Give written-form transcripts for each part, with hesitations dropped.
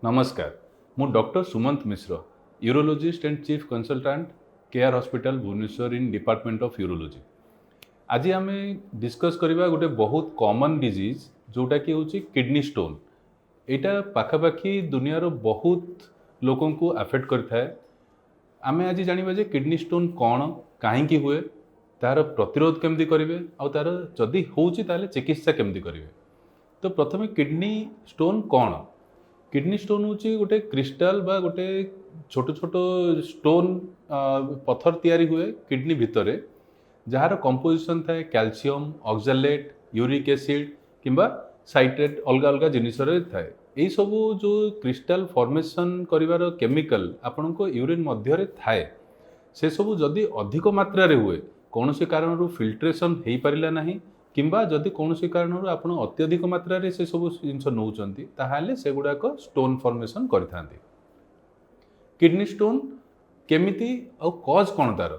नमस्कार मु doctor Sumant Mishra urologist and chief consultant Care hospital Bhubaneswar in department of urology. आज आम डिस्कस करबा गोटे बहुत कॉमन डिजीज जोटा कि होची किडनी स्टोन। एटा पाखापाखी दुनिया रो बहुत लोगों को अफेक्ट करता है। आमे आज जानिबा जे किडनी स्टोन कौन काहेकि हुए, तार प्रतिरोध केमती करेंगे और तार जदि होची ताले चिकित्सा केमती करेंगे। तो प्रथमे किडनी स्टोन कौन? किडनी स्टोन होची गोटे क्रिस्टाल बा गोटे छोट छोट स्टोन पत्थर तैयारी हुए किडनी भितर, जार कंपोजिशन थाए कैल्शियम, ऑक्सैलेट, यूरिक एसिड किंबा साइट्रेट अलग अलग जिनिस थाए। यही सबू जो क्रिस्टाल फॉर्मेशन करिवार केमिकल आपण को यूरिन मध्य थाए, से सबू जदि अधिक मात्रा रे हुए कौन से कारण फिल्ट्रेशन हो पारा ना किंबा जदि कौन से कारण आप अत्यधिक मात्रा रे से सब जिनस नौचंती ताहाले से गुड़ाक स्टोन फॉर्मेशन करता। किडनी स्टोन केमिति और कॉज कौन तार?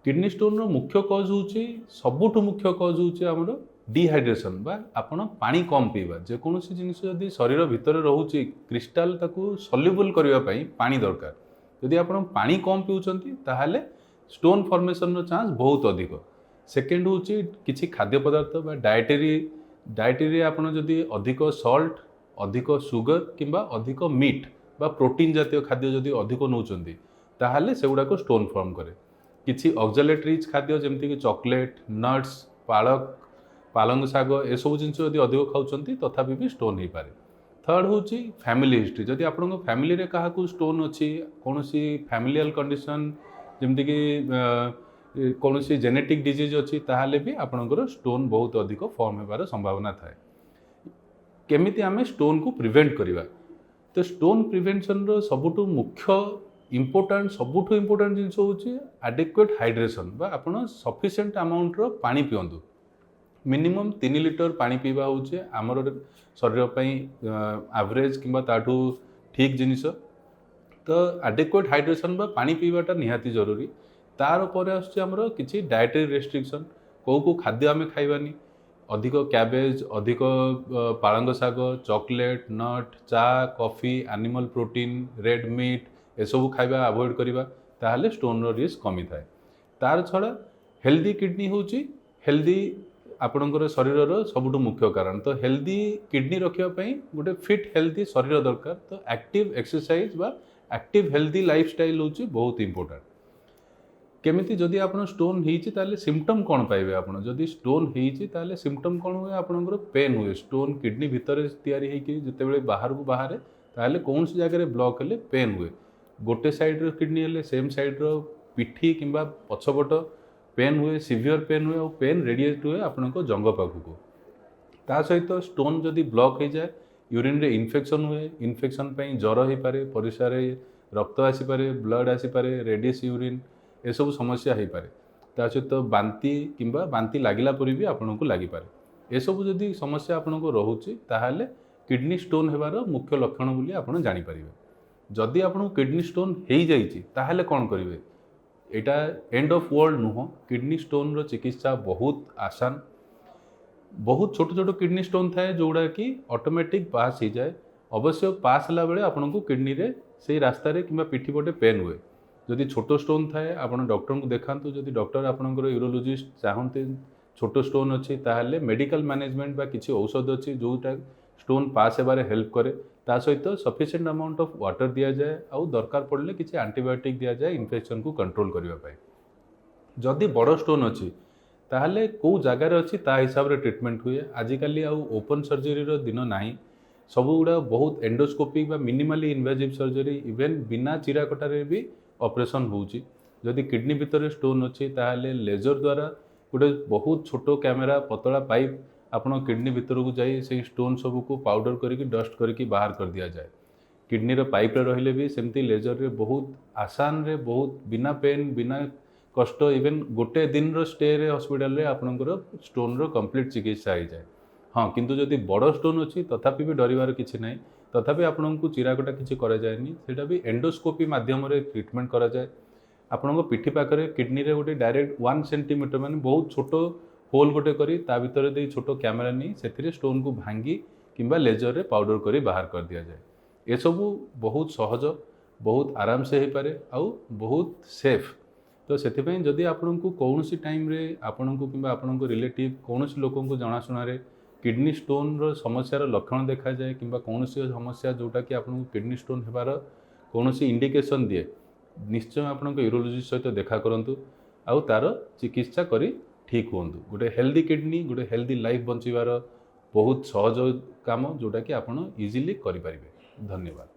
किडनी स्टोन रो मुख्य कॉज होची, सबुठु मुख्य कॉज होची हमरो डिहाइड्रेशन बा आपण पानी कम पीवा। जेकोसी जिनिस जदि शरीर भितर रोचे क्रिस्टाल ताकू सल्युबल करबा पई पानी दरकार। जदि आपण पानी कम पीउचंती ताहाले स्टोन फॉर्मेशन रो चांस बहुत अधिक। सेकेंड होची किछि खाद्य पदार्थ बा डायटेरी आपण जदि अधिक सॉल्ट, अधिक सुगर किंबा अधिक मीट बा प्रोटीन जातीय खाद्य जदि अधिक नौचंती ताहाले सेगुडा को स्टोन फॉर्म करे। किछि ऑक्सैलेट रिच खाद्य जेमति कि चॉकलेट, नट्स, पालंग शाग ए सब जिनिस जदि अधिक खाउचंती तथापि भी स्टोन हो पारे। थर्ड होची फैमिली हिस्ट्री। जदि आपन फैमिली रे काहाकू स्टोन अछि, कोनोसी फैमिलियल कंडीशन जेमति कि कौन सी जेनेटिक डिजीज अच्छी ताहले भी आपणकर स्टोन बहुत अधिक फॉर्म होबार संभावना थाए। केमिति आमे स्टोन को प्रिवेंट करिवा? तो स्टोन प्रिवेंशन रो सबुठु मुख्य सबुठु इम्पोर्टेंट जिनिस होची एडिक्वेट हाइड्रेशन बा आपण सफिशिएंट अमाउंट रो पानी पियंतु। मिनिमम 3 लिटर पानी पीवा होचे आमर शरीर पई एवरेज किंबा ताठू ठीक जिनिस। तो एडिक्वेट हाइड्रेशन बा पानी पीवाटा निहाती जरूरी। तार पर आमर किसी डायटेरी रेस्ट्रिक्शन, कौ खाद्य आम खाइबानी, अधिक कैबेज, अधिक पालंग शाग, चॉकलेट, नट, चा, coffee, animal protein, red meat एसबू खाइबा अवॉइड करिबा, ताहले स्टोन रो रिस्क कमी थाए। तार छड़ा हेल्दी किडनी होची हेल्दी आपणकर शरीर रो सबुठु मुख्य कारण। तो हेल्दी किडनी रखिया पई गोटे फिट हेल्दी शरीर दरकार। तो एक्टिव एक्सरसाइज बा एक्टिव हेल्दी लाइफस्टाइल होची बहुत इंपोर्टेंट। केमिति जदि आपन स्टोन होईची ताले सिम्पटम कौन पाइबे? आपन जदि स्टोन होईची ताले सिम्पटम कौन हुए? आपनकर पेन हुए। स्टोन किडनी भितर तैयारी होईकी जतेबेले बाहर को बाहर ताले कौन सी जगह ब्लॉक हेले पेन हुए। गोटे साइड रो किडनी हेले सेम साइड रो पिठी किंबा पछपट पेन हुए, सिवियर पेन हुए और पेन रेडिएट हुए आपनको जंग पाखु। ता सहित स्टोन जदि ब्लॉक हो जाए यूरिन रे इन्फेक्शन हुए। इन्फेक्शन पई ज्वर हो पारे, परिस्रा रे रक्त आसी पारे, ब्लड आसी पारे, रेडियस यूरिन ए सब समस्या हो पारे। ता सहित बांती किंबा बांती लागिला परी भी आपनको लागि पारे। ए सब जदि समस्या आपनको रहुची ताहाले किडनी स्टोन हेबार मुख्य लक्षण बोली आपण जानि परिबे। जदि आपनको किडनी स्टोन हेई जाईची ताहाले कोन करिवे? एटा एंड ऑफ वर्ल्ड नुह। किडनी स्टोन रो चिकित्सा बहुत आसान। बहुत छोट छोट किडनी स्टोन थाए जोड़ा कि ऑटोमेटिक पास हो जाए। अवश्य पास होला बेले आपनको किडनी रे से रास्ता रे किंबा पिठी पटे पेन हुए। जदि छोट स्टोन थाए आपण डॉक्टर को देखांतु। जदि डॉक्टर आपनकर यूरोलॉजिस्ट चाहते छोट स्टोन अच्छी ताहले मेडिकल मैनेजमेंट बा किसी औषध अच्छी जोटा स्टोन पास हेबारे हेल्प करे। ता सहित सफिशिएंट अमाउंट ऑफ वाटर दिया जाए और दरकार पड़ले किसी एंटीबायोटिक दिया जाए इन्फेक्शन को कंट्रोल करबा पाई। जदि बड़ स्टोन अच्छी ताहले कौ जगार अच्छी ता हिसाब रे ट्रीटमेंट हुए। आजिकाली आउ ओपन सर्जरी रो दिन नाही। सब गुड़ा बहुत एंडोस्कोपिक बा मिनिमली इन्वेजिव सर्जरी इवेन बिना चिरा कटारे भी ऑपरेशन होउची। जदि किडनी भितर स्टोन अच्छी ताहले लेजर द्वारा गोटे बहुत छोट कैमेरा पतला पाइप आपण किडनी भितर को जाई से स्टोन सब को पाउडर करके डस्ट करके बाहर कर दिया जाए। किडनी रो पाइप रे रहिले भी सेमती लेजर रे बहुत आसान रे बहुत बिना पेन बिना कष्ट इवेन गोटे दिन रो स्टे रे हॉस्पिटल रे आपनकर स्टोन रो कंप्लीट चिकित्सा हो जाए। हाँ किंतु जदि बड़ स्टोन अच्छी तथापि भी डरिवार किछि नहीं। तथापि आपनको चिराकटा किछि करा जाएनी। सेटा भी एंडोस्कोपी माध्यम रे ट्रीटमेंट करा जाए। आपनको पिठी पाखरे किडनी रे गोटे डायरेक्ट 1 सेंटीमीटर माने बहुत छोट होल गोटे करी ता भितर दे छोट कैमेरा नहीं से स्टोन को भांगी किंबा लेजर रे पाउडर करी बाहर कर दिया जाए। एसबू बहुत सहज बहुत आराम से हो पारे आउ बहुत सेफ। तो से जदि आपण को कौन टाइम रे आपण को कि आपण रिलेटिव कौन लोक जनाशुना किडनी स्टोन रो समस्यार लक्षण देखा जाए कि कौन समस्या जोटा कि आपको किडनी स्टोन होबार कौन इंडिकेशन दिए निश्चय आपण यूरोलोजिस्ट सहित देखा करूँ आउ तार चिकित्सा करी ठीक हूँ। गोटे हेल्दी किडनी गोटे हेल्दी लाइफ बंचार बहुत सहज काम जोटा कि आप इजिली करें। धन्यवाद।